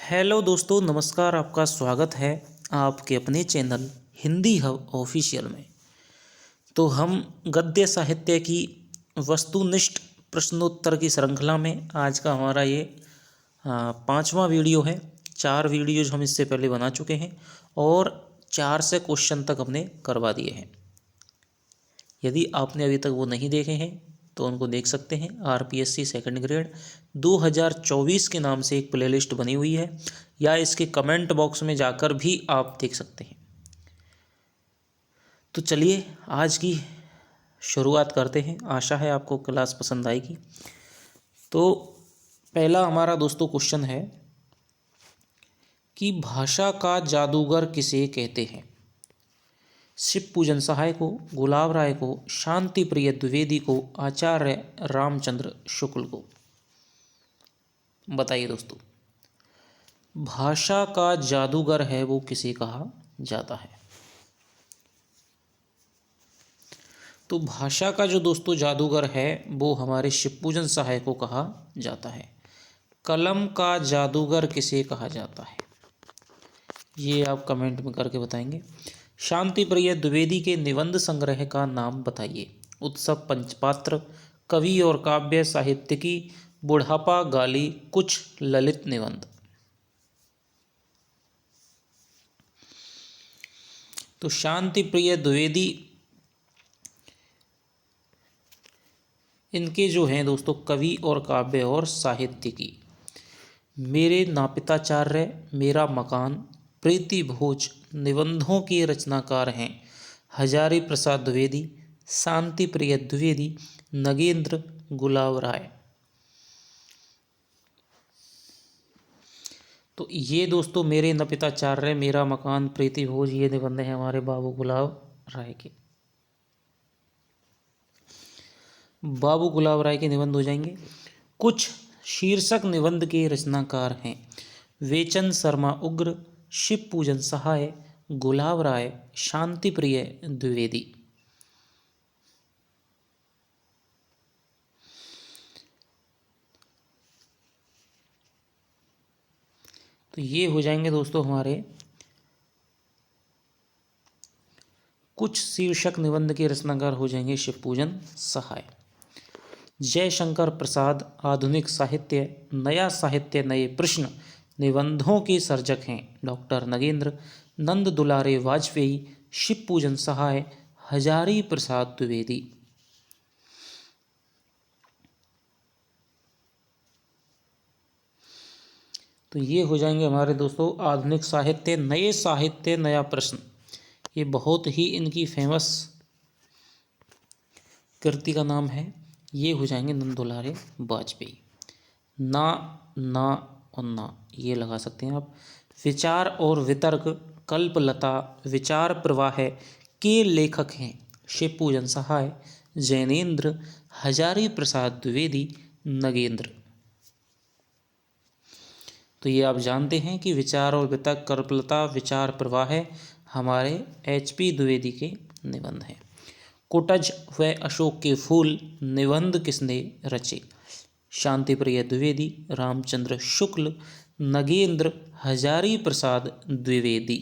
Hello दोस्तों, नमस्कार। आपका स्वागत है आपके अपने चैनल हिंदी हब ऑफिशियल में। तो हम गद्य साहित्य की वस्तुनिष्ठ प्रश्नोत्तर की श्रृंखला में आज का हमारा ये पांचवा वीडियो है। 4 वीडियोज हम इससे पहले बना चुके हैं और 4 से क्वेश्चन तक हमने करवा दिए हैं। यदि आपने अभी तक वो नहीं देखे हैं तो उनको देख सकते हैं। आरपीएससी सेकंड ग्रेड 2024 के नाम से एक प्लेलिस्ट बनी हुई है, या इसके कमेंट बॉक्स में जाकर भी आप देख सकते हैं। तो चलिए आज की शुरुआत करते हैं। आशा है आपको क्लास पसंद आएगी। तो पहला हमारा दोस्तों क्वेश्चन है कि भाषा का जादूगर किसे कहते हैं? शिव पूजन सहाय को, गुलाब राय को, शांति प्रिय द्विवेदी को, आचार्य रामचंद्र शुक्ल को। बताइए दोस्तों, भाषा का जादूगर है वो किसे कहा जाता है? तो भाषा का जो दोस्तों जादूगर है वो हमारे शिवपूजन सहाय को कहा जाता है। कलम का जादूगर किसे कहा जाता है? ये आप कमेंट में करके बताएंगे। शांति प्रिय द्विवेदी के निबंध संग्रह का नाम बताइए। उत्सव पंचपात्र, कवि और काव्य साहित्यिकी, बुढ़ापा गाली, कुछ ललित निबंध। तो शांति प्रिय द्विवेदी इनके जो हैं दोस्तों कवि और काव्य और साहित्यिकी। मेरे नापिताचार्य, मेरा मकान, प्रीति भोज निबंधों के रचनाकार हैं हजारी प्रसाद द्विवेदी, शांति प्रिय द्विवेदी, नगेंद्र, गुलाब राय। तो ये दोस्तों मेरे नापिताचार्य, मेरा मकान, प्रीति भोज ये निबंध हैं हमारे बाबू गुलाब राय के। बाबू गुलाब राय के निबंध हो जाएंगे। कुछ शीर्षक निबंध के रचनाकार हैं वेचन शर्मा उग्र, शिव पूजन सहाय, गुलाब राय, शांति प्रिय द्विवेदी। तो ये हो जाएंगे दोस्तों हमारे कुछ शीर्षक निबंध के रचनाकार हो जाएंगे शिवपूजन सहाय। जयशंकर प्रसाद आधुनिक साहित्य, नया साहित्य, नए प्रश्न निबंधों के सर्जक हैं डॉक्टर नगेंद्र, नंद दुलारे वाजपेयी, शिव पूजन सहाय, हजारी प्रसाद द्विवेदी। तो ये हो जाएंगे हमारे दोस्तों आधुनिक साहित्य, नए साहित्य, नया प्रश्न। ये बहुत ही इनकी फेमस कृति का नाम है। ये हो जाएंगे नंद दुलारे वाजपेयी। ना, ना और ना ये लगा सकते हैं आप। विचार और वितर्क कल्पलता, विचार प्रवाह के लेखक हैं शिव पूजन सहाय, जैनेन्द्र, हजारी प्रसाद द्विवेदी, नगेंद्र। तो ये आप जानते हैं कि विचार और वितर्क कल्पलता, विचार प्रवाह हमारे HP द्विवेदी के निबंध हैं। कुटज व अशोक के फूल निबंध किसने रचे? शांति प्रिय द्विवेदी, रामचंद्र शुक्ल, नगेंद्र, हजारी प्रसाद द्विवेदी।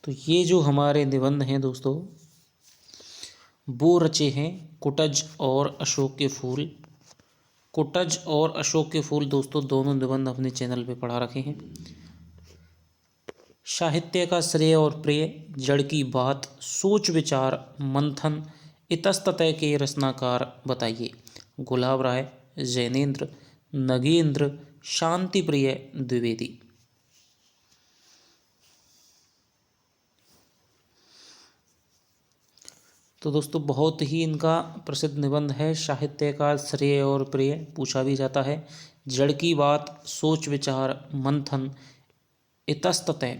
तो ये जो हमारे निबंध हैं दोस्तों वो रचे हैं कुटज और अशोक के फूल। कुटज और अशोक के फूल दोस्तों दोनों निबंध अपने चैनल पे पढ़ा रखे हैं। साहित्य का श्रेय और प्रिय, जड़ की बात, सोच विचार मंथन, इतस्ततः के रचनाकार बताइए। गुलाब राय, जैनेन्द्र, नगेंद्र, शांति प्रिय द्विवेदी। तो दोस्तों बहुत ही इनका प्रसिद्ध निबंध है साहित्य का श्रेय और प्रिय। पूछा भी जाता है। जड़ की बात, सोच विचार मंथन, इतस्ततः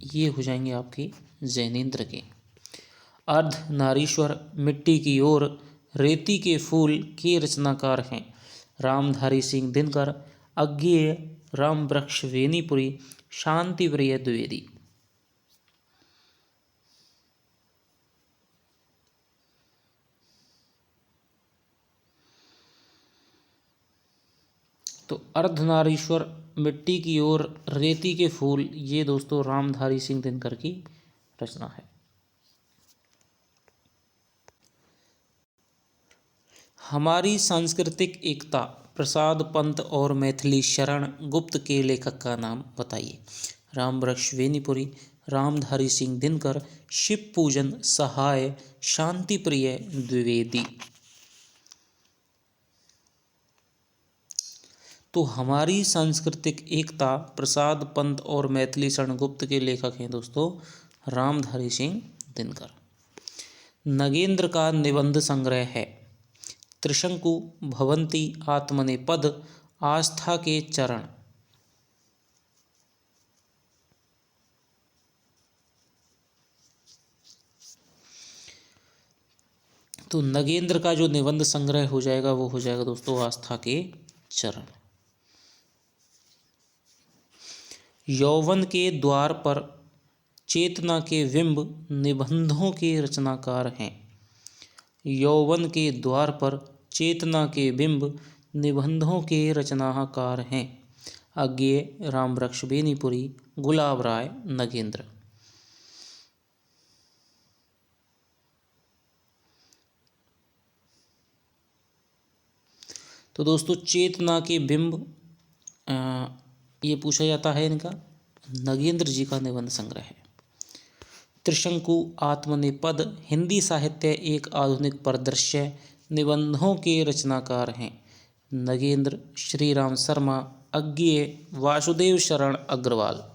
ये हो जाएंगे आपकी जैनेन्द्र के। अर्ध नारीश्वर, मिट्टी की ओर, रेती के फूल के रचनाकार हैं रामधारी सिंह दिनकर, अज्ञेय, राम वृक्ष वेनीपुरी, शांति प्रिय द्विवेदी। तो अर्धनारीश्वर, मिट्टी की ओर, रेती के फूल, ये दोस्तों रामधारी सिंह दिनकर की रचना है। हमारी सांस्कृतिक एकता, प्रसाद पंत और मैथिली शरण गुप्त के लेखक का नाम बताइए। रामवृक्ष वेनीपुरी, रामधारी सिंह दिनकर, शिव पूजन सहाय, शांति प्रिय द्विवेदी। तो हमारी सांस्कृतिक एकता, प्रसाद पंत और मैथिली शरण गुप्त के लेखक हैं दोस्तों रामधारी सिंह दिनकर। नगेंद्र का निबंध संग्रह है त्रिशंकु, भवंती, आत्मनेपद, आस्था के चरण। तो नगेंद्र का जो निबंध संग्रह हो जाएगा वो हो जाएगा दोस्तों आस्था के चरण। यौवन के द्वार पर, चेतना के बिंब, निबंधों के रचनाकार हैं। यौवन के द्वार पर, चेतना के बिंब, निबंधों के रचनाकार हैं। अज्ञेय, रामवृक्ष बेनीपुरी, गुलाब राय, नगेंद्र। तो दोस्तों चेतना के बिंब ये पूछा जाता है इनका, नगेंद्र जी का निबंध संग्रह है। त्रिशंकु, आत्मनेपद, हिंदी साहित्य एक आधुनिक परिदृश्य, निबंधों के रचनाकार हैं। नगेंद्र, श्रीराम शर्मा, अज्ञेय, वासुदेव शरण अग्रवाल।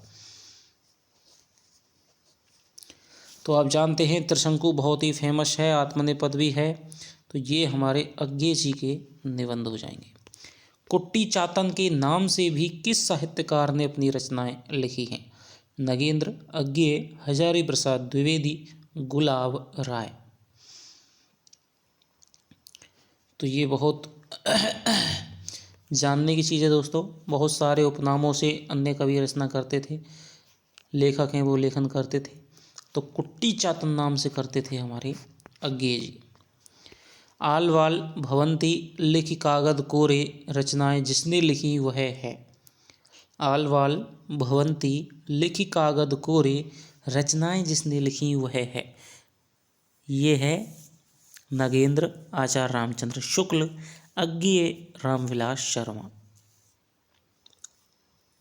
तो आप जानते हैं त्रिशंकु बहुत ही फेमस है, आत्मनेपद भी है, तो ये हमारे अज्ञेय जी के निबंध हो जाएंगे। कुट्टी चातन के नाम से भी किस साहित्यकार ने अपनी रचनाएं लिखी हैं? नगेंद्र, अज्ञेय, हजारी प्रसाद द्विवेदी, गुलाब राय। तो ये बहुत जानने की चीज़ है दोस्तों। बहुत सारे उपनामों से अन्य कवि रचना करते थे, लेखक हैं वो लेखन करते थे। तो कुट्टी चातन नाम से करते थे हमारे अज्ञेय जी। आलवाल भवंती, लिखी कागद कोरे, रचनाएं जिसने लिखी वह है। आलवाल भवंती, लिखी कागद कोरे, रचनाएं जिसने लिखी वह है। ये है नगेंद्र, आचार्य रामचंद्र शुक्ल, अज्ञेय, रामविलास शर्मा।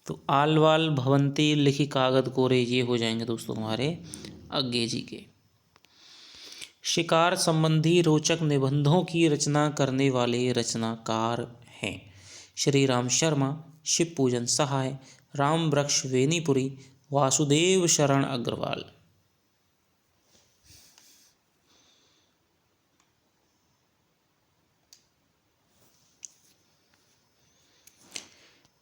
तो आलवाल भवंती, लिखी कागद कोरे, ये हो जाएंगे दोस्तों हमारे अज्ञेय जी के। शिकार संबंधी रोचक निबंधों की रचना करने वाले रचनाकार हैं। श्रीराम शर्मा, शिव पूजन सहाय, रामवृक्ष वेनीपुरी, वासुदेव शरण अग्रवाल।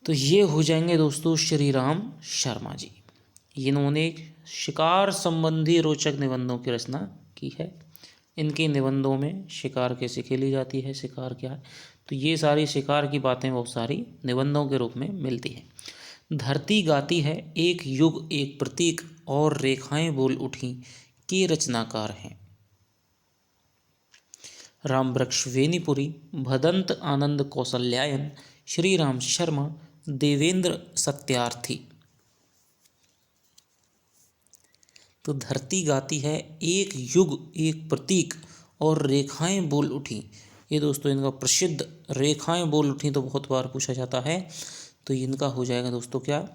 तो ये हो जाएंगे दोस्तों श्रीराम शर्मा जी। इन्होंने शिकार संबंधी रोचक निबंधों की रचना की है। इनके निबंधों में शिकार कैसे खेली जाती है, शिकार क्या है, तो ये सारी शिकार की बातें बहुत सारी निबंधों के रूप में मिलती हैं। धरती गाती है, एक युग एक प्रतीक, और रेखाएं बोल उठी, के रचनाकार हैं। रामवृक्ष वेनीपुरी, भदंत आनंद कौशल्यायन, श्रीराम शर्मा, देवेंद्र सत्यार्थी। तो धरती गाती है, एक युग एक प्रतीक, और रेखाएं बोल उठी, ये दोस्तों इनका प्रसिद्ध, रेखाएं बोल उठी तो बहुत बार पूछा जाता है, तो इनका हो जाएगा दोस्तों क्या,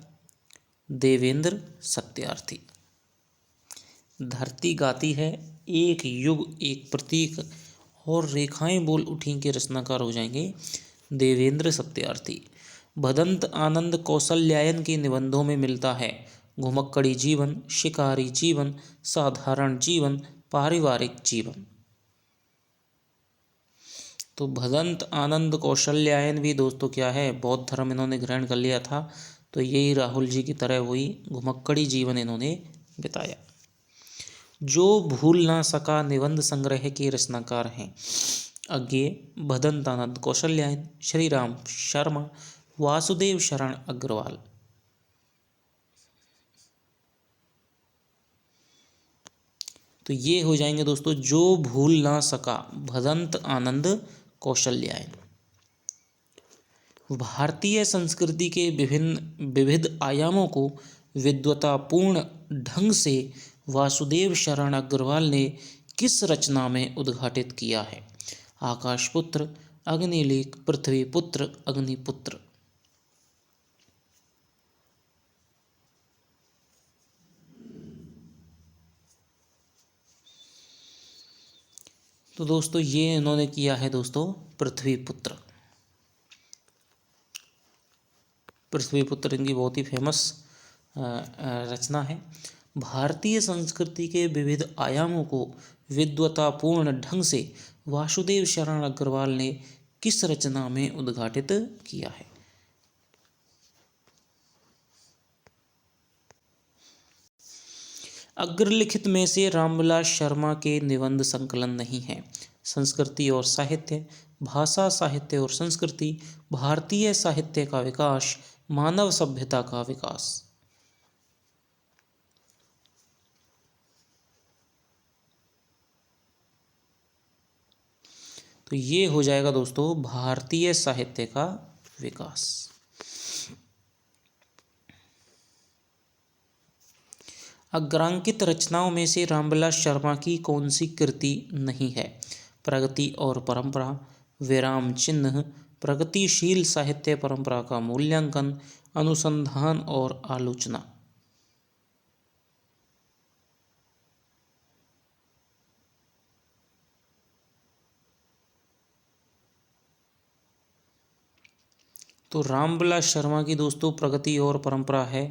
देवेंद्र सत्यार्थी। धरती गाती है, एक युग एक प्रतीक, और रेखाएं बोल उठी के रचनाकार हो जाएंगे देवेंद्र सत्यार्थी। भदंत आनंद कौशल्यायन के निबंधों में मिलता है घुमक्कड़ी जीवन, शिकारी जीवन, साधारण जीवन, पारिवारिक जीवन। तो भदंत आनंद कौशल्यायन भी दोस्तों क्या है, बौद्ध धर्म इन्होंने ग्रहण कर लिया था, तो यही राहुल जी की तरह वही घुमक्कड़ी जीवन इन्होंने बिताया। जो भूल ना सका निबंध संग्रह के रचनाकार हैं। अज्ञेय, भदंत आनंद कौशल्यायन, श्रीराम शर्मा, वासुदेव शरण अग्रवाल। तो ये हो जाएंगे दोस्तों जो भूल ना सका, भदंत आनंद कौशल्यायन। भारतीय संस्कृति के विभिन्न विविध आयामों को विद्वतापूर्ण ढंग से वासुदेव शरण अग्रवाल ने किस रचना में उद्घाटित किया है? आकाशपुत्र, अग्निलेख, पृथ्वीपुत्र, अग्निपुत्र। तो दोस्तों ये इन्होंने किया है दोस्तों पृथ्वीपुत्र। पृथ्वीपुत्र इनकी बहुत ही फेमस रचना है। भारतीय संस्कृति के विविध आयामों को विद्वतापूर्ण ढंग से वासुदेव शरण अग्रवाल ने किस रचना में उद्घाटित किया है? अग्रलिखित में से रामविलास शर्मा के निबंध संकलन नहीं है। संस्कृति और साहित्य, भाषा साहित्य और संस्कृति, भारतीय साहित्य का विकास, मानव सभ्यता का विकास। तो ये हो जाएगा दोस्तों भारतीय साहित्य का विकास। अग्रांकित रचनाओं में से रामविलास शर्मा की कौन सी कृति नहीं है? प्रगति और परंपरा, विराम चिन्ह, प्रगतिशील साहित्य परंपरा का मूल्यांकन, अनुसंधान और आलोचना। तो रामविलास शर्मा की दोस्तों प्रगति और परंपरा है।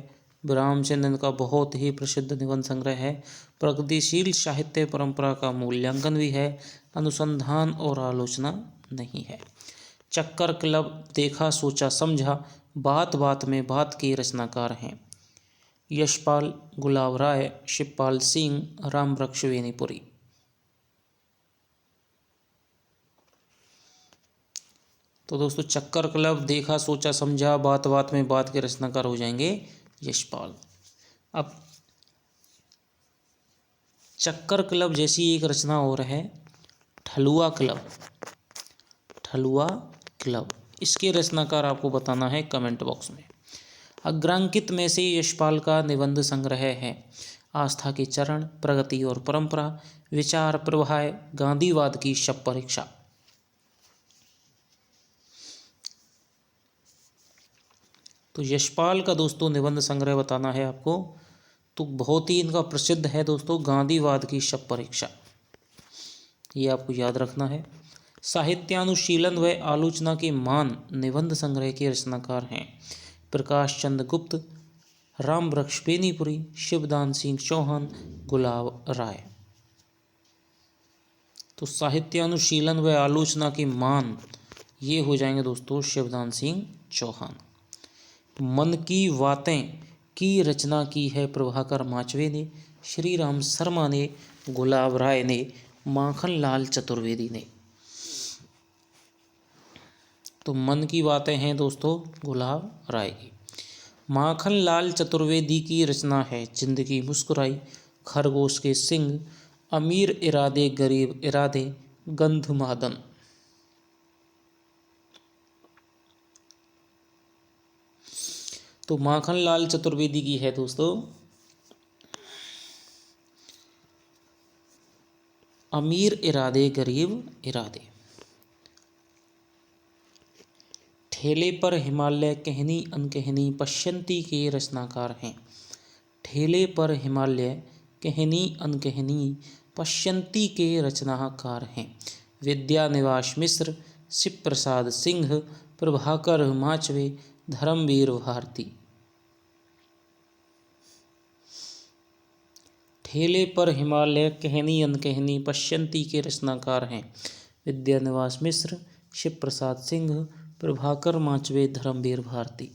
विरामचंद्र का बहुत ही प्रसिद्ध निबंध संग्रह है। प्रगतिशील साहित्य परंपरा का मूल्यांकन भी है। अनुसंधान और आलोचना नहीं है। चक्कर क्लब, देखा सोचा समझा, बात बात में बात के रचनाकार हैं यशपाल, गुलाब राय, शिवपाल सिंह, रामवृक्ष बेनीपुरी। तो दोस्तों चक्कर क्लब, देखा सोचा समझा, बात बात में बात के रचनाकार हो जाएंगे यशपाल। अब चक्कर क्लब जैसी एक रचना और है ठलुआ क्लब। ठलुआ क्लब, इसके रचनाकार आपको बताना है कमेंट बॉक्स में। अग्रांकित में से यशपाल का निबंध संग्रह है आस्था के चरण, प्रगति और परंपरा, विचार प्रवाह, गांधीवाद की शव परीक्षा। तो यशपाल का दोस्तों निबंध संग्रह बताना है आपको। तो बहुत ही इनका प्रसिद्ध है दोस्तों गांधीवाद की शव परीक्षा, ये आपको याद रखना है। साहित्यानुशीलन व आलोचना के मान निबंध संग्रह के रचनाकार हैं प्रकाश चंद्र गुप्त, रामवृक्ष बेनीपुरी, शिवदान सिंह चौहान, गुलाब राय। तो साहित्यानुशीलन व आलोचना के मान ये हो जाएंगे दोस्तों शिवदान सिंह चौहान। मन की बातें की रचना की है प्रभाकर माचवे ने, श्री राम शर्मा ने, गुलाब राय ने, माखन लाल चतुर्वेदी ने। तो मन की बातें हैं दोस्तों गुलाब राय की। माखन लाल चतुर्वेदी की रचना है जिंदगी मुस्कुराई, खरगोश के सिंग, अमीर इरादे गरीब इरादे, गंधमादन। तो माखन लाल चतुर्वेदी की है दोस्तों अमीर इरादे गरीब इरादे। ठेले पर हिमालय कहनी अनकहनी पश्यंती के रचनाकार हैं। ठेले पर हिमालय कहनी अनकहनी पश्यंती के रचनाकार हैं विद्यानिवास मिश्र, शिव प्रसाद सिंह, प्रभाकर माचवे, धर्मवीर भारती। ठेले पर हिमालय कहनी अनकहनी पश्यंती के रचनाकार हैं विद्यानिवास मिश्र, शिव प्रसाद सिंह, प्रभाकर माचवे, धर्मवीर भारती।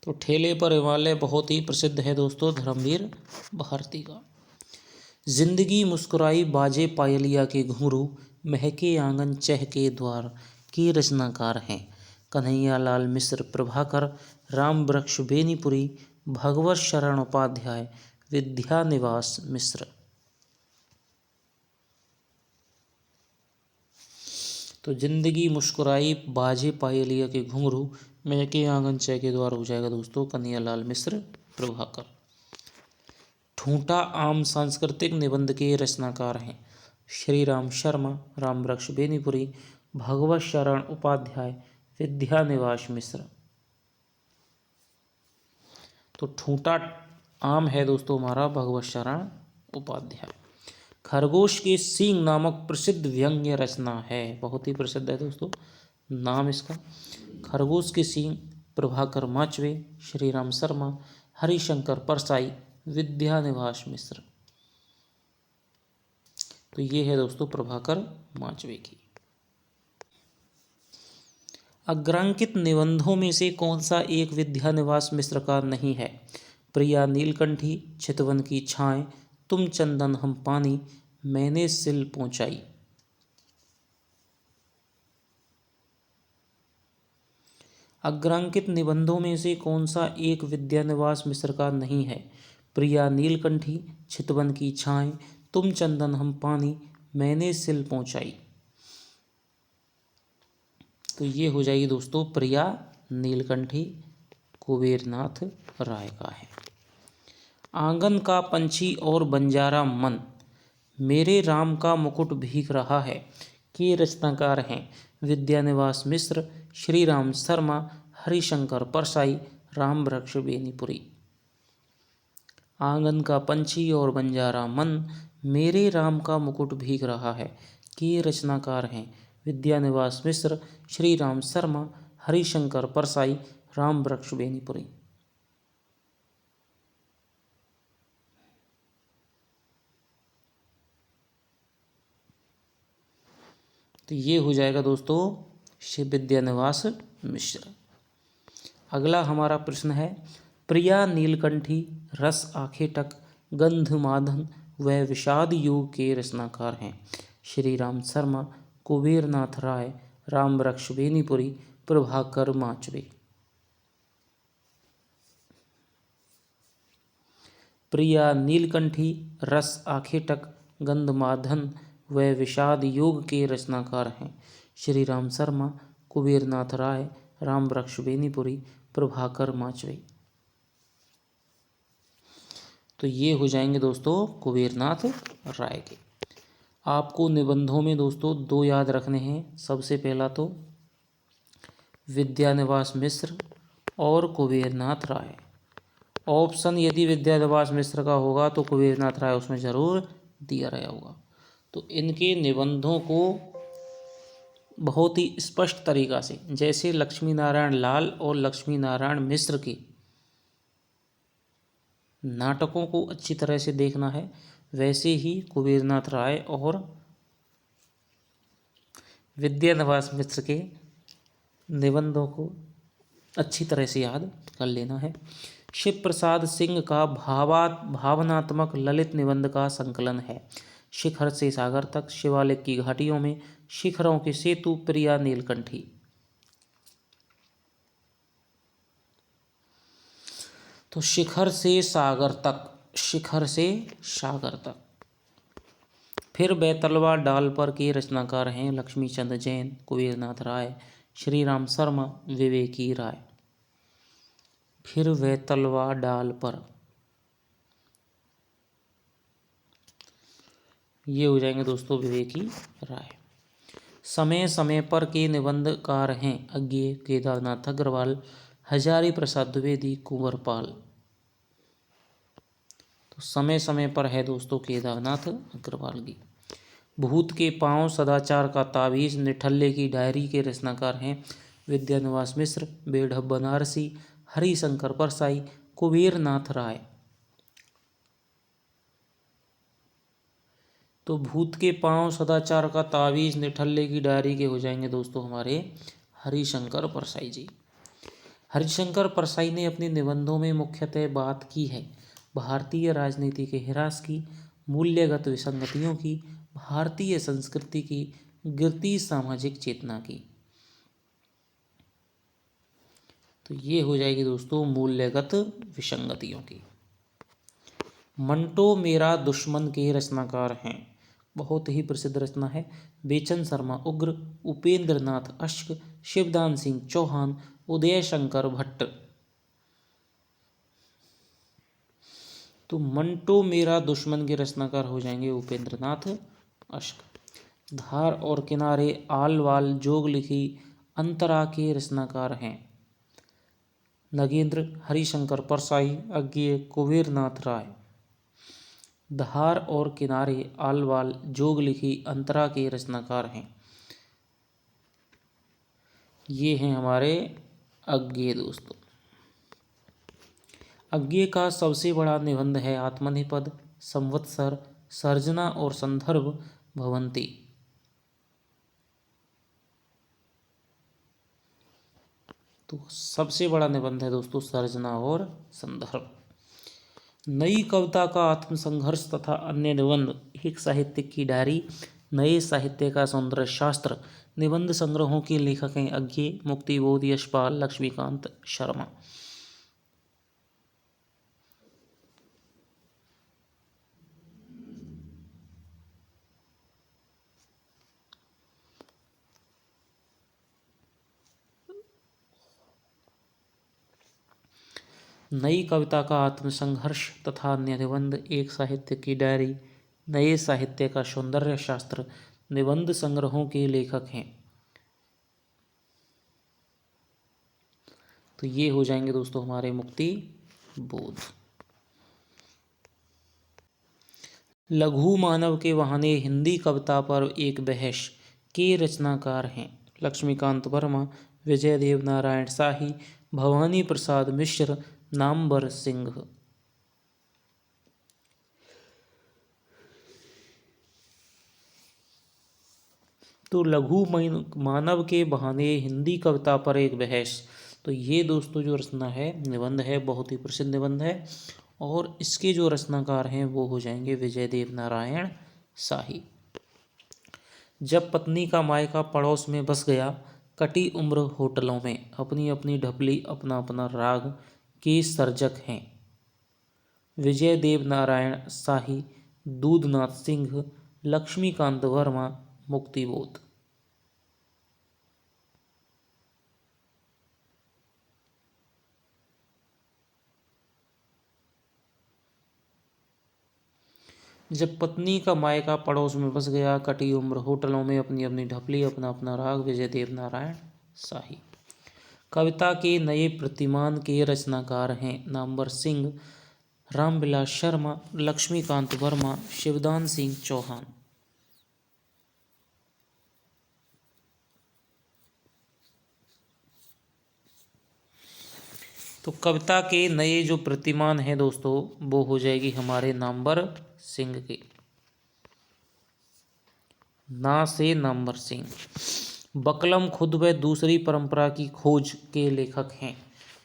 तो ठेले पर हिमालय बहुत ही प्रसिद्ध है दोस्तों धर्मवीर भारती का। जिंदगी मुस्कुराई बाजे पायलिया के घुंघरू, महके आंगन चहके द्वार की रचनाकार हैं कन्हैया लाल मिश्र, प्रभाकर, रामवृक्ष बेनीपुरी, भगवत शरण उपाध्याय, विद्यानिवास मिश्र। तो जिंदगी मुस्कुराई बाजे पायलिया के घुंघरू, महके आंगन चै के द्वार हो जाएगा दोस्तों कन्हैयालाल मिश्र प्रभाकर। ठूंठा आम सांस्कृतिक निबंध के रचनाकार हैं श्री राम शर्मा, रामवृक्ष बेनीपुरी, भगवत शरण उपाध्याय, विद्यानिवास मिश्र। तो ठूंठा आम है दोस्तों हमारा भगवत शरण उपाध्याय। खरगोश के सींग नामक प्रसिद्ध व्यंग्य रचना है, बहुत ही प्रसिद्ध है दोस्तों नाम इसका। खरगोश के सींग प्रभाकर माचवे, श्री राम शर्मा, हरिशंकर परसाई, विद्यानिवास मिश्र। तो ये है दोस्तों प्रभाकर माचवे की। अग्रांकित निबंधों में से कौन सा एक विद्यानिवास मिश्र का नहीं है? प्रिया नीलकंठी, चितवन की छाएं, तुम चंदन हम पानी, मैंने सिल पहुंचाई। अग्रांकित निबंधों में से कौन सा एक विद्यानिवास मिश्र का नहीं है? प्रिया नीलकंठी, चितवन की छाएं, तुम चंदन हम पानी, मैंने सिल पहुंचाई। तो ये हो जाएगी दोस्तों प्रिया नीलकंठी, कुबेरनाथ राय का है। आंगन का पंछी और बंजारा मन, मेरे राम का मुकुट भीग रहा है के रचनाकार हैं विद्यानिवास मिश्र, श्री राम शर्मा, हरिशंकर परसाई, रामवृक्ष बेनीपुरी। आंगन का पंछी और बंजारा मन, मेरे राम का मुकुट भीग रहा है के रचनाकार हैं विद्यानिवास मिश्र, श्री राम शर्मा, हरिशंकर परसाई, रामवृक्ष बेनीपुरी। तो ये हो जाएगा दोस्तों श्री विद्यानिवास मिश्र। अगला हमारा प्रश्न है, प्रिया नीलकंठी, रस आखेटक, गंध मादन व विषाद योग के रचनाकार हैं श्री राम शर्मा, कुबेरनाथ राय, रामवृक्ष बेनीपुरी, प्रभाकर माचवे। प्रिया नीलकंठी, रस आखेटक, गंध मादन व विषाद योग के रचनाकार हैं श्री राम शर्मा, कुबेरनाथ राय, रामवृक्ष बेनीपुरी, प्रभाकर माचवे। तो ये हो जाएंगे दोस्तों कुबेरनाथ राय के। आपको निबंधों में दोस्तों दो याद रखने हैं। सबसे पहला तो विद्यानिवास मिश्र और कुबेरनाथ राय। ऑप्शन यदि विद्यानिवास मिश्र का होगा तो कुबेरनाथ राय उसमें जरूर दिया रहा होगा। तो इनके निबंधों को बहुत ही स्पष्ट तरीका से, जैसे लक्ष्मी नारायण लाल और लक्ष्मी नारायण मिश्र के नाटकों को अच्छी तरह से देखना है, वैसे ही कुबेरनाथ राय और विद्यानिवास मिश्र के निबंधों को अच्छी तरह से याद कर लेना है। शिव प्रसाद सिंह का भावनात्मक ललित निबंध का संकलन है शिखर से सागर तक, शिवालिक की घाटियों में, शिखरों के सेतु, प्रिया नीलकंठी। तो शिखर से सागर तक, शिखर से सागर तक। फिर बैतलवा डाल पर के रचनाकार हैं लक्ष्मीचंद जैन, कुबेरनाथ राय, श्री राम शर्मा, विवेकी राय। फिर बैतलवा डाल पर, ये हो जाएंगे दोस्तों विवेकी राय। समय समय पर के निबंधकार हैं अज्ञेय, केदारनाथ अग्रवाल, हजारी प्रसाद द्विवेदी, कुंवर पाल। तो समय समय पर है दोस्तों केदारनाथ अग्रवाल की। भूत के पांव, सदाचार का ताबीज, निठल्ले की डायरी के रचनाकार हैं विद्यानिवास मिश्र, बेढब बनारसी, हरिशंकर परसाई, कुबेरनाथ राय। तो भूत के पांव, सदाचार का ताबीज, निठल्ले की डायरी के हो जाएंगे दोस्तों हमारे हरिशंकर परसाई जी। हरिशंकर परसाई ने अपने निबंधों में मुख्यतः बात की है भारतीय राजनीति के ह्रास की, मूल्यगत विसंगतियों की, भारतीय संस्कृति की गिरती सामाजिक चेतना की। तो ये हो जाएगी दोस्तों मूल्यगत विसंगतियों की। मंटो मेरा दुश्मन के रचनाकार हैं, बहुत ही प्रसिद्ध रचना है बेचन शर्मा उग्र, उपेंद्र नाथ अश्क, शिवदान सिंह चौहान, उदय शंकर भट्ट। तो मंटो मेरा दुश्मन के रचनाकार हो जाएंगे उपेंद्र नाथ अश्क। धार और किनारे आल वाल जोग लिखी अंतरा के रचनाकार हैं नगेंद्र हरिशंकर परसाई, अज्ञेय कुबेरनाथ राय। धार और किनारे आल वाल जोग लिखी अंतरा के रचनाकार हैं, ये हैं हमारे अज्ञेय दोस्तों। अज्ञेय का सबसे बड़ा निबंध है आत्मनिपद, संवत्सर, सर्जना और संदर्भ भवंती। तो सबसे बड़ा निबंध है दोस्तों सर्जना और संदर्भ। नई कविता का आत्मसंघर्ष तथा अन्य निबंध, एक साहित्य की डायरी, नए साहित्य का सौंदर्य शास्त्र। निबंध संग्रहों के लेखक हैं अज्ञेय, मुक्तिबोध, यशपाल, लक्ष्मीकांत शर्मा। नई कविता का आत्मसंघर्ष तथा अन्य निबंध, एक साहित्य की डायरी, नए साहित्य का सौंदर्य शास्त्र। निबंध संग्रहों के लेखक हैं, तो ये हो जाएंगे दोस्तों हमारे मुक्ति बोध। लघु मानव के बहाने हिंदी कविता पर एक बहस के रचनाकार हैं लक्ष्मीकांत वर्मा, विजय देव नारायण शाही, भवानी प्रसाद मिश्र, नामवर सिंह। तो लघु मानव के बहाने हिंदी कविता पर एक बहस, तो ये दोस्तों जो रचना है निबंध है बहुत ही प्रसिद्ध निबंध है, और इसके जो रचनाकार हैं वो हो जाएंगे विजय देव नारायण शाही। जब पत्नी का मायका पड़ोस में बस गया, कटी उम्र होटलों में, अपनी अपनी ढपली अपना अपना राग के सर्जक हैं विजय देव नारायण शाही, दूधनाथ सिंह, लक्ष्मीकांत वर्मा, मुक्तिबोध। जब पत्नी का मायका पड़ोस में बस गया, कटी उम्र होटलों में, अपनी अपनी ढपली अपना अपना राग, विजय देव नारायण शाही। कविता के नए प्रतिमान के रचनाकार हैं नामवर सिंह, रामविलास शर्मा, लक्ष्मीकांत वर्मा, शिवदान सिंह चौहान। तो कविता के नए जो प्रतिमान हैं दोस्तों वो हो जाएगी हमारे नामवर सिंह के, ना से नामवर सिंह। बकलम खुद व दूसरी परंपरा की खोज के लेखक हैं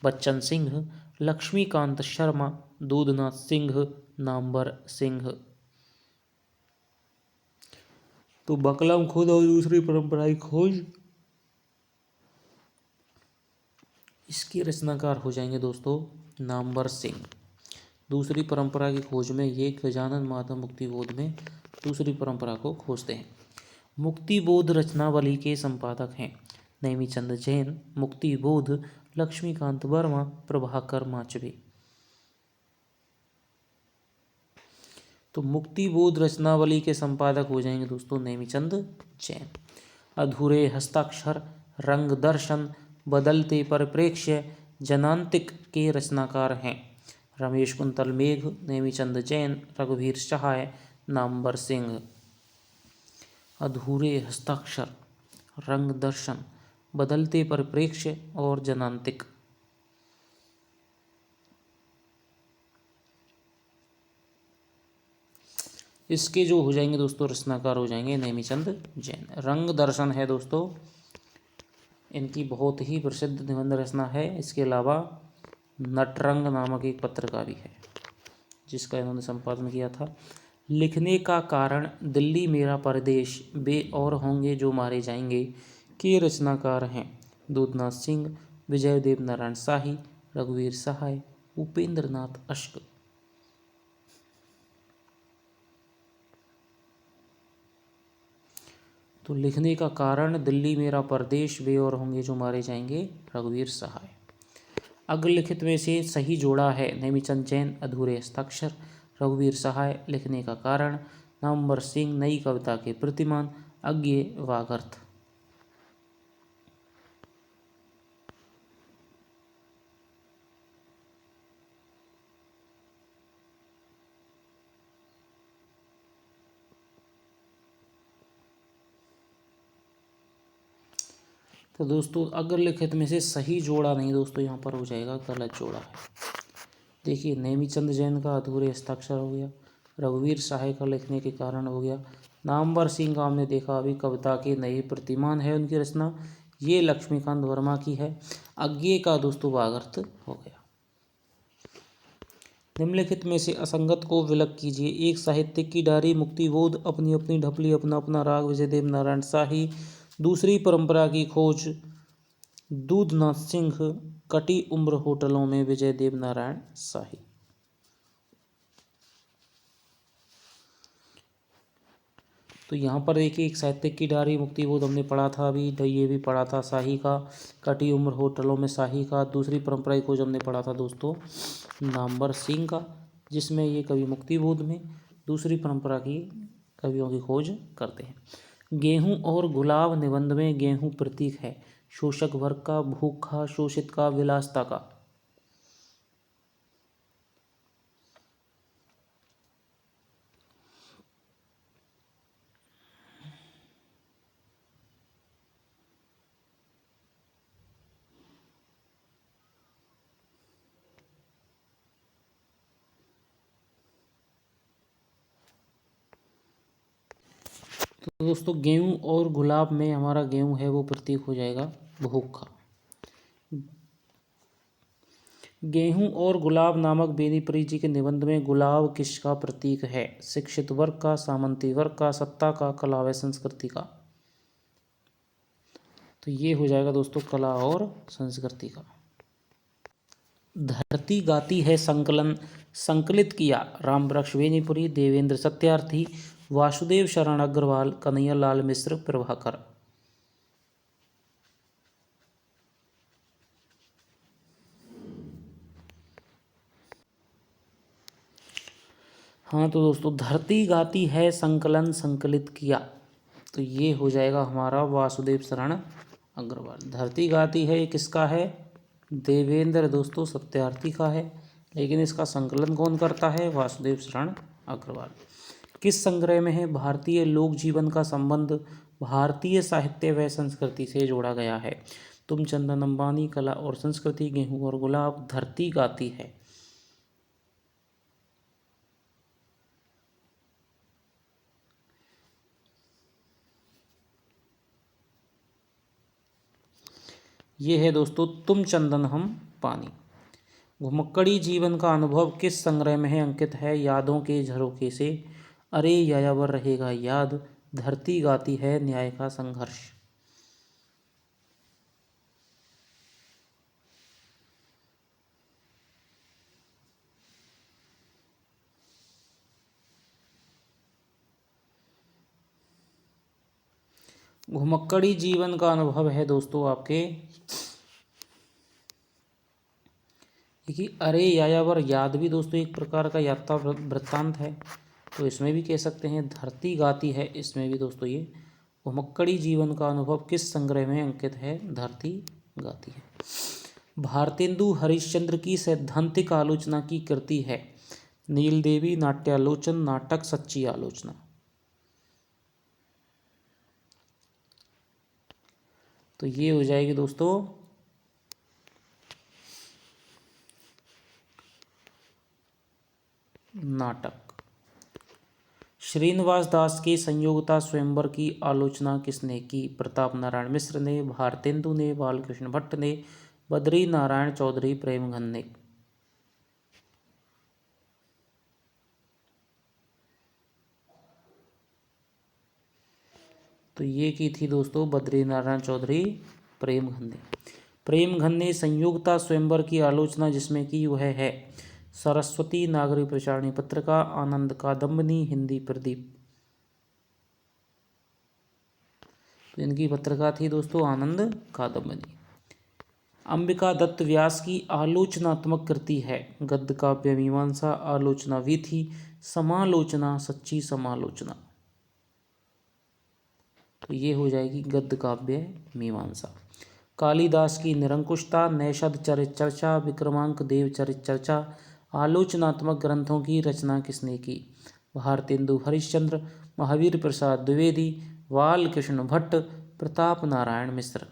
बच्चन सिंह, लक्ष्मीकांत शर्मा, दूधनाथ सिंह, नामवर सिंह। तो बकलम खुद और दूसरी परंपरा की खोज, इसके रचनाकार हो जाएंगे दोस्तों नामवर सिंह। दूसरी परंपरा की खोज में ये गजानन माधव मुक्तिबोध में दूसरी परंपरा को खोजते हैं। मुक्तिबोध रचनावली के संपादक हैं नेमीचंद जैन, मुक्तिबोध, लक्ष्मीकांत वर्मा, प्रभाकर माचवे। तो मुक्तिबोध रचनावली के संपादक हो जाएंगे दोस्तों नेमीचंद जैन। अधूरे हस्ताक्षर, रंग दर्शन, बदलते परिप्रेक्ष्य, जनांतिक के रचनाकार हैं रमेश कुंतल मेघ, नेमीचंद जैन, रघुवीर सहाय, नामवर सिंह। अधूरे हस्ताक्षर, रंग दर्शन, बदलते परिप्रेक्ष्य और जनांतिक। इसके जो हो जाएंगे दोस्तों रचनाकार हो जाएंगे नेमीचंद जैन। रंग दर्शन है दोस्तों इनकी बहुत ही प्रसिद्ध निबंध रचना है। इसके अलावा नटरंग नामक एक पत्रिका भी है जिसका इन्होंने संपादन किया था। लिखने का कारण, दिल्ली मेरा परदेश, बे और होंगे जो मारे जाएंगे के रचनाकार हैं दूधनाथ सिंह, विजय देव नारायण शाही, रघुवीर सहाय, उपेंद्र नाथ अश्क। तो लिखने का कारण दिल्ली मेरा परदेश, वे और होंगे जो मारे जाएंगे, रघुवीर सहाय। अग्रलिखित में से सही जोड़ा है नेमीचंद जैन, अधूरे हस्ताक्षर, रघुवीर सहाय। लिखने का कारण नामवर सिंह, नई कविता के प्रतिमान, अज्ञे वागर्थ। तो दोस्तों अग्रलिखित में से सही जोड़ा नहीं दोस्तों, यहाँ पर हो जाएगा गलत जोड़ा है। देखिए नेमीचंद जैन का अधूरे हस्ताक्षर हो गया, रघुवीर सहाय का लिखने के कारण हो गया, नामवर सिंह का हमने देखा अभी कविता के नए प्रतिमान है उनकी रचना, ये लक्ष्मीकांत वर्मा की है। अज्ञे का दोस्तों वागर्थ हो गया। निम्नलिखित में से असंगत को विलग कीजिए। एक साहित्यिक की डायरी, मुक्तिबोध, अपनी अपनी ढपली, अपना अपना राग, विजयदेव नारायण शाही। दूसरी परंपरा की खोज, दूधनाथ सिंह, कटी उम्र होटलों में, विजयदेव नारायण शाही। तो यहाँ पर देखिए एक साहित्यिक की डायरी, मुक्तिबोध हमने पढ़ा था अभी, ये भी पढ़ा था शाही का, कटी उम्र होटलों में शाही का। दूसरी परंपरा की खोज हमने पढ़ा था दोस्तों नामवर सिंह का, जिसमें ये कवि मुक्तिबोध में दूसरी परंपरा की कवियों की खोज करते हैं। गेहूं और गुलाब निबंध में गेहूं प्रतीक है शोषक वर्ग का, भूखा, शोषित का, विलासिता का। तो दोस्तों गेहूं और गुलाब में हमारा गेहूं है वो प्रतीक हो जाएगा भूखा। गेहूं और गुलाब नामक बेनीपरी जी के निबंध में गुलाब किसका प्रतीक है? शिक्षित वर्ग का, सामंती वर्ग का, सत्ता का, कला व संस्कृति का। तो ये हो जाएगा दोस्तों कला और संस्कृति का। धरती गाती है संकलन संकलित किया रामवृक्ष बेनीपुरी, देवेंद्र सत्यार्थी, वासुदेव शरण अग्रवाल, कन्हैया लाल मिश्र, प्रभाकर। हाँ तो दोस्तों धरती गाती है संकलन संकलित किया, तो ये हो जाएगा हमारा वासुदेव शरण अग्रवाल। धरती गाती है ये किसका है? देवेंद्र दोस्तों सत्यार्थी का है, लेकिन इसका संकलन कौन करता है? वासुदेव शरण अग्रवाल। किस संग्रह में है? भारतीय लोक जीवन का संबंध भारतीय साहित्य व संस्कृति से जोड़ा गया है। तुम चंदन अंबानी, कला और संस्कृति, गेहूं और गुलाब, धरती गाती है। ये है दोस्तों तुम चंदन हम पानी। घुमक्कड़ी जीवन का अनुभव किस संग्रह में है अंकित है? यादों के झरोखे से, अरे यायावर रहेगा याद, धरती गाती है, न्याय का संघर्ष। घुमक्कड़ी जीवन का अनुभव है दोस्तों आपके देखिए, अरे यायावर याद भी दोस्तों एक प्रकार का यात्रा वृत्तांत है, तो इसमें भी कह सकते हैं। धरती गाती है, इसमें भी दोस्तों ये घुमक्कड़ी जीवन का अनुभव किस संग्रह में अंकित है? धरती गाती है। भारतेंदु हरिश्चंद्र की सैद्धांतिक आलोचना की कृति है? नीलदेवी, नाट्यालोचन, नाटक, सच्ची आलोचना। तो ये हो जाएगी दोस्तों नाटक। श्रीनिवास दास के संयोगता स्वयंवर की आलोचना किसने की? प्रताप नारायण मिश्र ने, भारतेंदु ने, बालकृष्ण भट्ट ने, बद्री नारायण चौधरी, प्रेमघन ने। तो ये की थी दोस्तों बद्री नारायण चौधरी, प्रेमघन ने। प्रेमघन ने संयोगता स्वयंवर की आलोचना जिसमें की वह है सरस्वती, नागरी प्रचारणी पत्रिका, आनंद कादम्बनी, हिंदी प्रदीप। तो इनकी पत्रिका थी दोस्तों आनंद कादम्बनी। अंबिका दत्त व्यास की आलोचनात्मक कृति है। गद्य काव्य मीमांसा, आलोचना वीथी, समालोचना, सच्ची समालोचना। तो ये हो जाएगी गद्य काव्य मीमांसा। कालिदास की निरंकुशता, नैषद चरित चर्चा, विक्रमांक देव चरित चर्चा। आलोचनात्मक ग्रंथों की रचना किसने की? भारतेंदु हरिश्चंद्र, महावीर प्रसाद द्विवेदी, बालकृष्ण भट्ट, प्रताप नारायण मिश्र।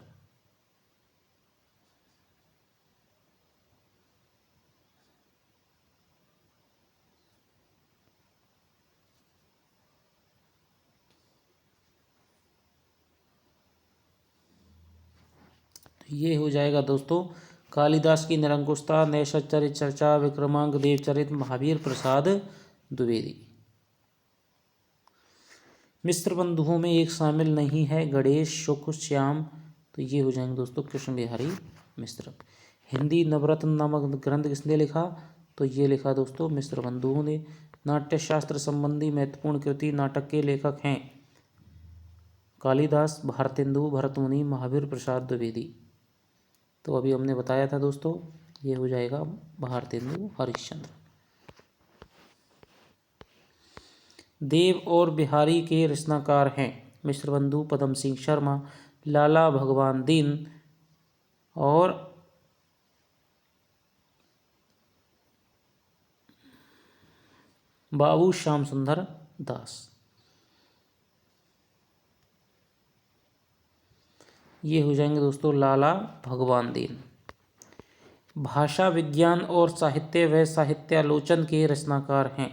तो ये हो जाएगा दोस्तों कालिदास की निरंकुशता, नैषद चरित चर्चा, विक्रमांक देव चरित, महावीर प्रसाद द्विवेदी। मिश्र बंधुओं में एक शामिल नहीं है, गणेश, शुक, श्याम। तो ये हो जाएंगे दोस्तों कृष्ण बिहारी मिश्र। हिंदी नवरत्न नामक ग्रंथ किसने लिखा? तो ये लिखा दोस्तों मिश्र बंधुओं ने। नाट्यशास्त्र संबंधी महत्वपूर्ण कृति नाटक के लेखक हैं कालिदास, भारतेंदु, भरतमुनि, महावीर प्रसाद द्विवेदी। तो अभी हमने बताया था दोस्तों, ये हो जाएगा भारतेंदु हरिश्चंद्र। देव और बिहारी के रचनाकार हैं मिश्रबंधु, पदम सिंह शर्मा, लाला भगवान दीन और बाबू श्याम सुंदर दास। ये हो जाएंगे दोस्तों लाला भगवान दीन। भाषा विज्ञान और साहित्य व साहित्यालोचन के रचनाकार हैं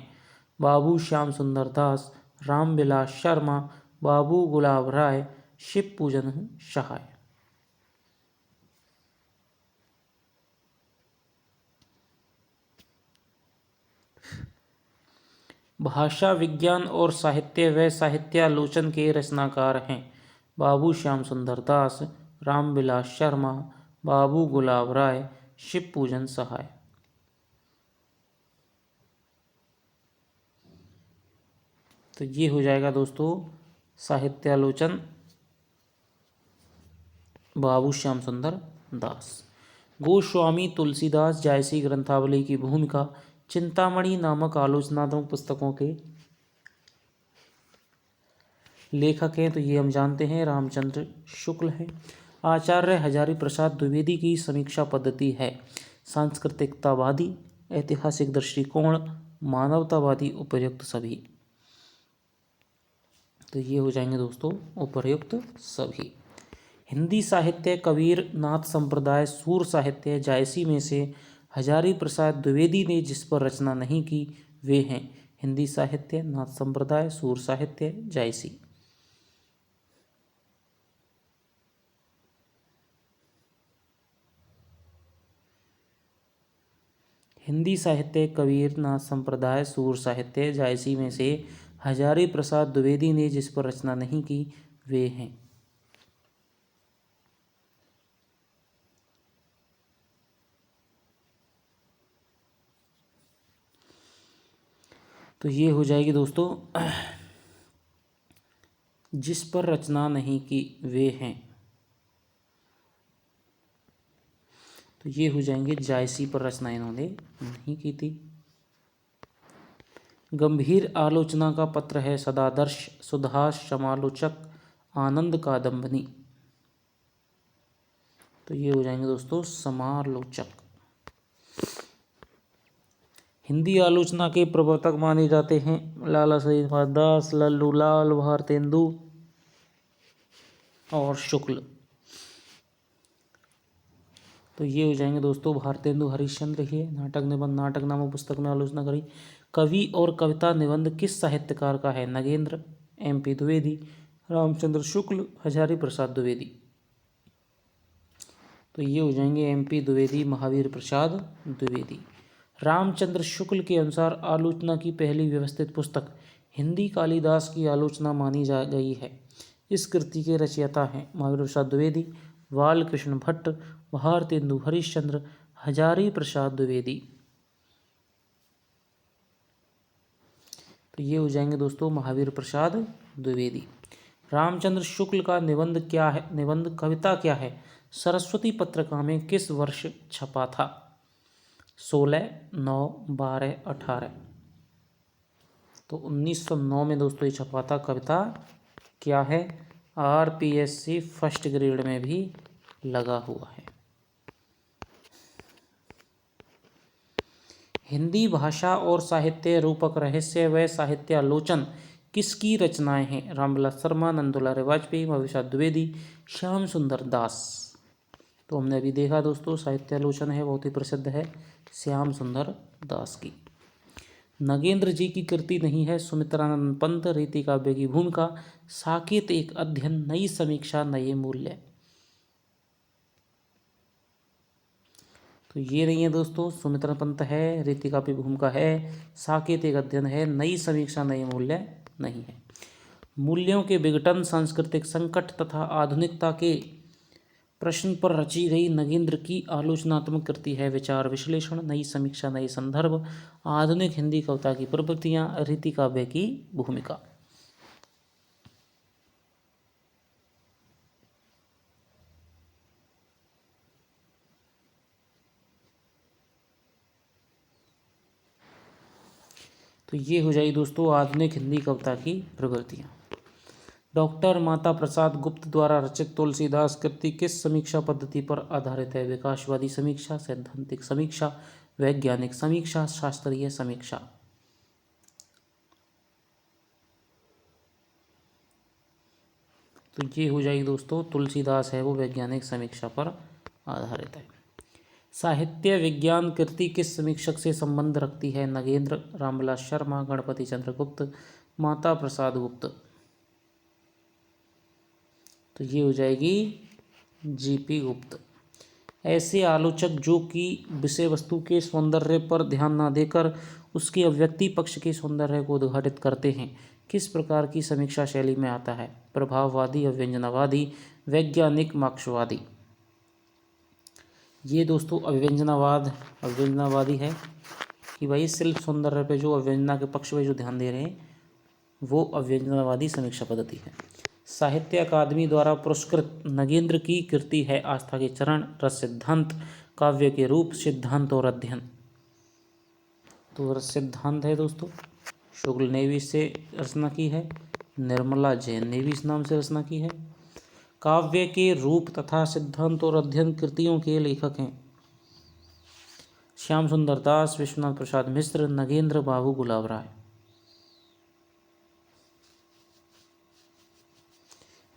बाबू श्याम सुंदर दास, रामविलास शर्मा, बाबू गुलाब राय, शिव पूजन सहाय। भाषा विज्ञान और साहित्य व साहित्यालोचन के रचनाकार हैं बाबू श्याम सुंदर दास, रामविलास शर्मा, बाबू गुलाब राय, शिव पूजन सहाय। तो ये हो जाएगा दोस्तों साहित्यालोचन बाबू श्याम सुंदर दास। गोस्वामी तुलसीदास जायसी ग्रंथावली की भूमिका। चिंतामणि नामक आलोचनात्मक पुस्तकों के लेखक हैं तो ये हम जानते हैं रामचंद्र शुक्ल हैं। आचार्य हजारी प्रसाद द्विवेदी की समीक्षा पद्धति है सांस्कृतिकतावादी, ऐतिहासिक दृष्टिकोण, मानवतावादी, उपर्युक्त सभी। तो ये हो जाएंगे दोस्तों उपर्युक्त सभी। हिंदी साहित्य कबीर नाथ संप्रदाय सूर साहित्य जायसी में से हजारी प्रसाद द्विवेदी ने जिस पर रचना नहीं की वे हैं हिंदी साहित्य, नाथ संप्रदाय, सूर साहित्य, जायसी। हिंदी साहित्य कबीर नाथ संप्रदाय सूर साहित्य जायसी में से हजारी प्रसाद द्विवेदी ने जिस पर रचना नहीं की वे हैं। तो ये हो जाएगी दोस्तों जिस पर रचना नहीं की वे हैं। तो ये हो जाएंगे जायसी पर रचना इन्होंने नहीं की थी। गंभीर आलोचना का पत्र है सदादर्श, सुधास, समालोचक, आनंद कादम्बनी। तो ये हो जाएंगे दोस्तों समालोचक। हिंदी आलोचना के प्रवर्तक माने जाते हैं लाला सईद दास, लल्लू लाल, भारतेंदु और शुक्ल। तो ये हो जाएंगे दोस्तों भारतेंदु हरिश्चंद्र ही है। नाटक निबंध नाटक नामक पुस्तक में आलोचना करी। कवि और कविता निबंध किस साहित्यकार का है? नगेंद्र, MP द्विवेदी, रामचंद्र शुक्ल, हजारी प्रसाद द्विवेदी। तो ये हो जाएंगे MP द्विवेदी, महावीर प्रसाद द्विवेदी। रामचंद्र शुक्ल के अनुसार आलोचना की पहली व्यवस्थित पुस्तक हिंदी कालिदास की आलोचना मानी जा गई है। इस कृति के रचयिता हैं महावीर प्रसाद द्विवेदी, बालकृष्ण भट्ट, भारतेंदु हरिश्चंद्र, हजारी प्रसाद द्विवेदी। तो ये हो जाएंगे दोस्तों महावीर प्रसाद द्विवेदी। रामचंद्र शुक्ल का निबंध क्या है, निबंध कविता क्या है, सरस्वती पत्रिका में किस वर्ष छपा था? 16, 9, 12, 18। तो 1909 में दोस्तों ये छपा था। कविता क्या है? आरपीएससी फर्स्ट ग्रेड में भी लगा हुआ है। हिंदी भाषा और साहित्य रूपक रहस्य व साहित्यालोचन किसकी रचनाएं हैं? रामविलास शर्मा, नंदुलाल वाजपेयी, भविष्य द्विवेदी, श्याम सुंदर दास। तो हमने अभी देखा दोस्तों, साहित्यालोचन है बहुत ही प्रसिद्ध है श्याम सुंदर दास की। नगेंद्र जी की कृति नहीं है सुमित्रानंद पंत, रीति काव्य की भूमिका, साकेत एक अध्ययन, नई समीक्षा, नए मूल्य। तो ये नहीं है दोस्तों, सुमित्रा पंत है, रीति काव्य की भूमिका है, साकेत एक अध्ययन है, नई समीक्षा, नए मूल्य नहीं है। मूल्यों के विघटन, सांस्कृतिक संकट तथा आधुनिकता के प्रश्न पर रची गई नगेंद्र की आलोचनात्मक कृति है विचार विश्लेषण, नई समीक्षा, नए संदर्भ, आधुनिक हिंदी कविता की प्रवृत्तियां, रीति काव्य की भूमिका। तो ये हो जाएगी दोस्तों आधुनिक हिंदी कविता की प्रवृत्तियां। डॉक्टर माता प्रसाद गुप्त द्वारा रचित तुलसीदास कृति किस समीक्षा पद्धति पर आधारित है? विकासवादी समीक्षा, सैद्धांतिक समीक्षा, वैज्ञानिक समीक्षा, शास्त्रीय समीक्षा। तो ये हो जाएगी दोस्तों तुलसीदास है वो वैज्ञानिक समीक्षा पर आधारित है। साहित्य विज्ञान कृति किस समीक्षक से संबंध रखती है? नगेंद्र, रामविलास शर्मा, गणपति चंद्र गुप्त, माता प्रसाद गुप्त। तो ये हो जाएगी जीपी गुप्त। ऐसे आलोचक जो कि विषय वस्तु के सौंदर्य पर ध्यान न देकर उसके अभिव्यक्ति पक्ष के सौंदर्य को उद्घाटित करते हैं, किस प्रकार की समीक्षा शैली में आता है? प्रभाववादी, अभिव्यंजनावादी, वैज्ञानिक, मार्क्सवादी। ये दोस्तों अभिव्यंजनावादी है कि भाई शिल्प सौंदर्य पे जो अभिव्यंजना के पक्ष पे जो ध्यान दे रहे हैं वो अभिव्यंजनावादी समीक्षा पद्धति है। साहित्य अकादमी द्वारा पुरस्कृत नगेंद्र की कृति है आस्था के चरण, रस सिद्धांत, काव्य के रूप, सिद्धांत और अध्ययन। तो रस सिद्धांत है दोस्तों, शुक्ल ने भी इससे रचना की है, निर्मला जैन ने भी इस नाम से रचना की है। काव्य के रूप तथा सिद्धांत और अध्ययन कृतियों के लेखक हैं श्याम सुंदर दास, विश्वनाथ प्रसाद मिश्र, नगेंद्र बाबू गुलाब राय।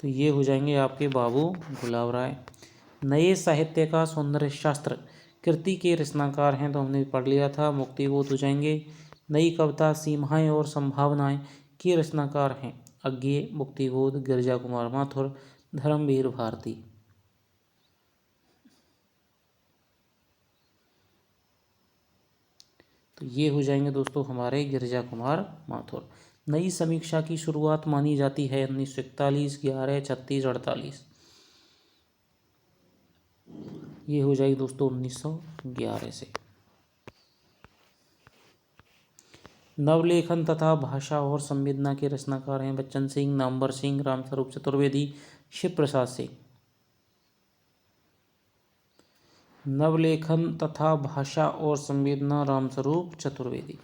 तो ये हो जाएंगे आपके बाबू गुलाब राय। नए साहित्य का सौंदर्य शास्त्र कृति के रचनाकार हैं तो हमने पढ़ लिया था, मुक्तिबोध हो जाएंगे। नई कविता सीमाएं और संभावनाएं के रचनाकार हैं अज्ञे, मुक्तिबोध, गिरिजा कुमार माथुर, धर्मवीर भारती। तो ये हो जाएंगे दोस्तों हमारे गिरिजा कुमार माथुर। नई समीक्षा की शुरुआत मानी जाती है 1941, 11, 36, 48। ये हो जाएगी दोस्तों 1911 से। नवलेखन तथा भाषा और संवेदना के रचनाकार हैं बच्चन सिंह, नामवर सिंह, रामस्वरूप चतुर्वेदी, शिव प्रसाद सिंह। नवलेखन तथा भाषा और संवेदना रामस्वरूप चतुर्वेदी।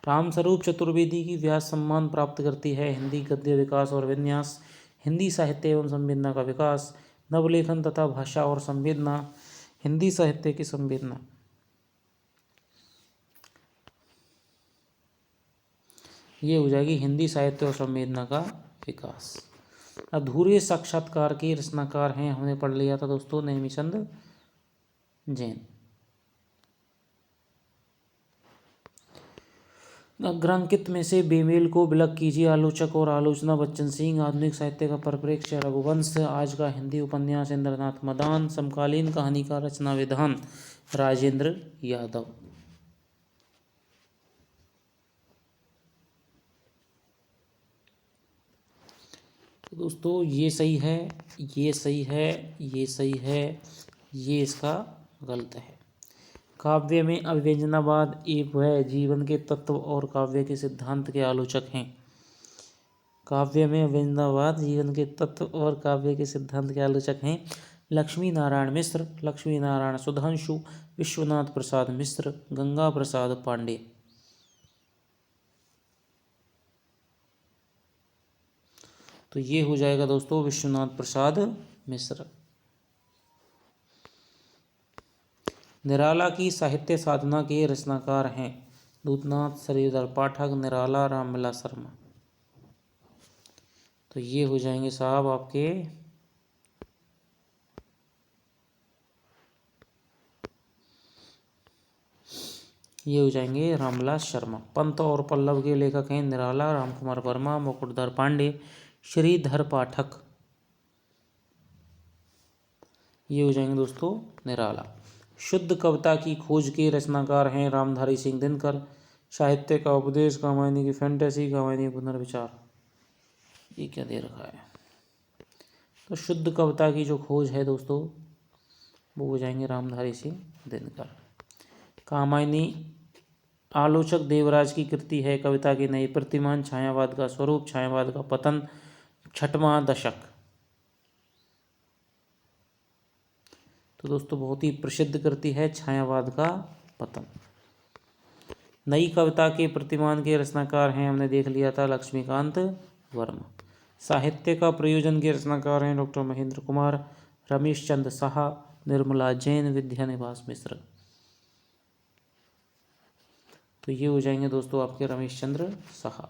रामस्वरूप चतुर्वेदी की व्यास सम्मान प्राप्त करती है हिंदी गद्य विकास और विन्यास, हिंदी साहित्य एवं संवेदना का विकास, नवलेखन तथा भाषा और संवेदना, हिंदी साहित्य की संवेदना। ये हो जाएगी हिंदी साहित्य और संवेदना का विकास। अधूरे साक्षात्कार के रचनाकार हैं, हमने पढ़ लिया था दोस्तों, नेमिचंद जैन। अग्रांकित में से बेमेल को विलग कीजिए। आलोचक और आलोचना बच्चन सिंह, आधुनिक साहित्य का परिप्रेक्ष्य रघुवंश, आज का हिंदी उपन्यास इंद्रनाथ मदान, समकालीन कहानी का रचना विधान राजेंद्र यादव। तो दोस्तों ये सही है, ये सही है, ये सही है, ये इसका गलत है। काव्य में अभिव्यंजनावाद एक वह जीवन के तत्व और काव्य के सिद्धांत के आलोचक हैं। काव्य में व्यंजनावाद जीवन के तत्व और काव्य के सिद्धांत के आलोचक हैं लक्ष्मी नारायण मिश्र, लक्ष्मी नारायण सुधांशु, विश्वनाथ प्रसाद मिश्र, गंगा प्रसाद पांडे। तो ये हो जाएगा दोस्तों विश्वनाथ प्रसाद मिश्र। निराला की साहित्य साधना के रचनाकार हैं दूतनाथ, श्रीधर पाठक, निराला, रामविलास शर्मा। तो ये हो जाएंगे साहब आपके ये हो जाएंगे रामविलास शर्मा। पंत और पल्लव के लेखक हैं निराला, रामकुमार वर्मा, मुकुटधर पांडे, श्रीधर पाठक। ये हो जाएंगे दोस्तों निराला। शुद्ध कविता की खोज के रचनाकार हैं रामधारी सिंह दिनकर, साहित्य का उपदेश, कामायनी की फैंटेसी, कामायनी पुनर्विचार। ये क्या दे रखा है? तो शुद्ध कविता की जो खोज है दोस्तों वो हो जाएंगे रामधारी सिंह दिनकर। कामायनी आलोचक देवराज की कृति है, कविता के नए प्रतिमान, छायावाद का स्वरूप, छायावाद का पतन, छठवां दशक। तो दोस्तों बहुत ही प्रसिद्ध कृति है छायावाद का पतन। नई कविता के प्रतिमान के रचनाकार हैं, हमने देख लिया था, लक्ष्मीकांत वर्मा। साहित्य का प्रयोजन के रचनाकार हैं डॉक्टर महेंद्र कुमार, रमेश चंद्र साहा, निर्मला जैन, विद्यानिवास मिश्र। तो ये हो जाएंगे दोस्तों आपके रमेश चंद्र साहा।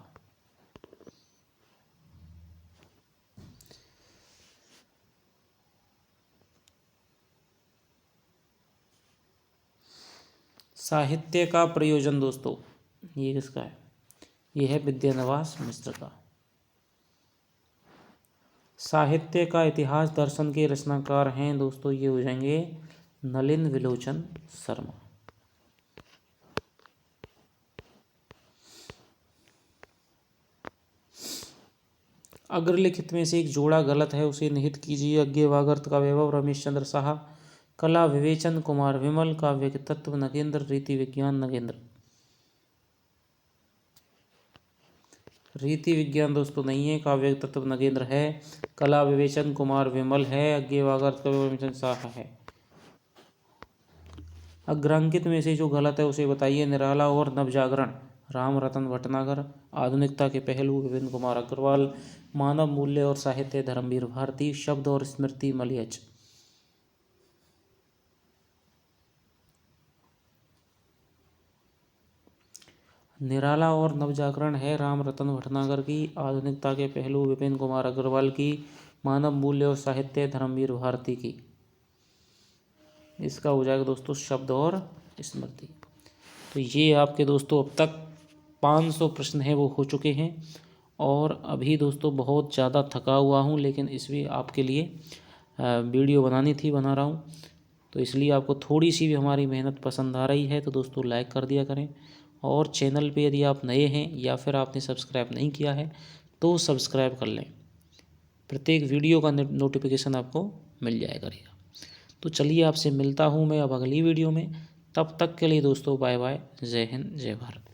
साहित्य का प्रयोजन दोस्तों ये किसका है? ये है विद्यानिवास मिश्र का। साहित्य का इतिहास दर्शन के रचनाकार हैं दोस्तों ये हो जाएंगे नलिन विलोचन शर्मा। अग्रलिखित में से एक जोड़ा गलत है, उसे निहित कीजिए। अज्ञेयवागर्त का वैभव, रमेश चंद्र साहा। कला विवेचन, कुमार विमल। काव्य के तत्व, नगेंद्र। रीति विज्ञान, नगेंद्र। रीति विज्ञान दोस्तों नहीं है, काव्य के तत्व नगेंद्र है। कला विवेचन कुमार विमल है, अज्ञेयवागर्त का वैभव रमेश साहा है। अग्रांकित में से जो गलत है उसे बताइए। निराला और नवजागरण, राम रतन भटनागर। आधुनिकता के पहलू, विपिन कुमार अग्रवाल। मानव मूल्य और साहित्य, धर्मवीर भारती। शब्द और स्मृति, मलियच। निराला और नवजागरण है राम रतन भटनागर की। आधुनिकता के पहलू, विपिन कुमार अग्रवाल की। मानव मूल्य और साहित्य, धर्मवीर भारती की। इसका हो जाएगा दोस्तों शब्द और स्मृति। तो ये आपके दोस्तों अब तक 500 प्रश्न हैं वो हो चुके हैं। और अभी दोस्तों बहुत ज़्यादा थका हुआ हूँ, लेकिन इसलिए आपके लिए वीडियो बनानी थी, बना रहा हूँ। तो इसलिए आपको थोड़ी सी भी हमारी मेहनत पसंद आ रही है तो दोस्तों लाइक कर दिया करें। और चैनल पे यदि आप नए हैं या फिर आपने सब्सक्राइब नहीं किया है तो सब्सक्राइब कर लें, प्रत्येक वीडियो का नोटिफिकेशन आपको मिल जाया करेगा। तो चलिए आपसे मिलता हूँ मैं अब अगली वीडियो में। तब तक के लिए दोस्तों बाय बाय, जय हिंद, जय भारत।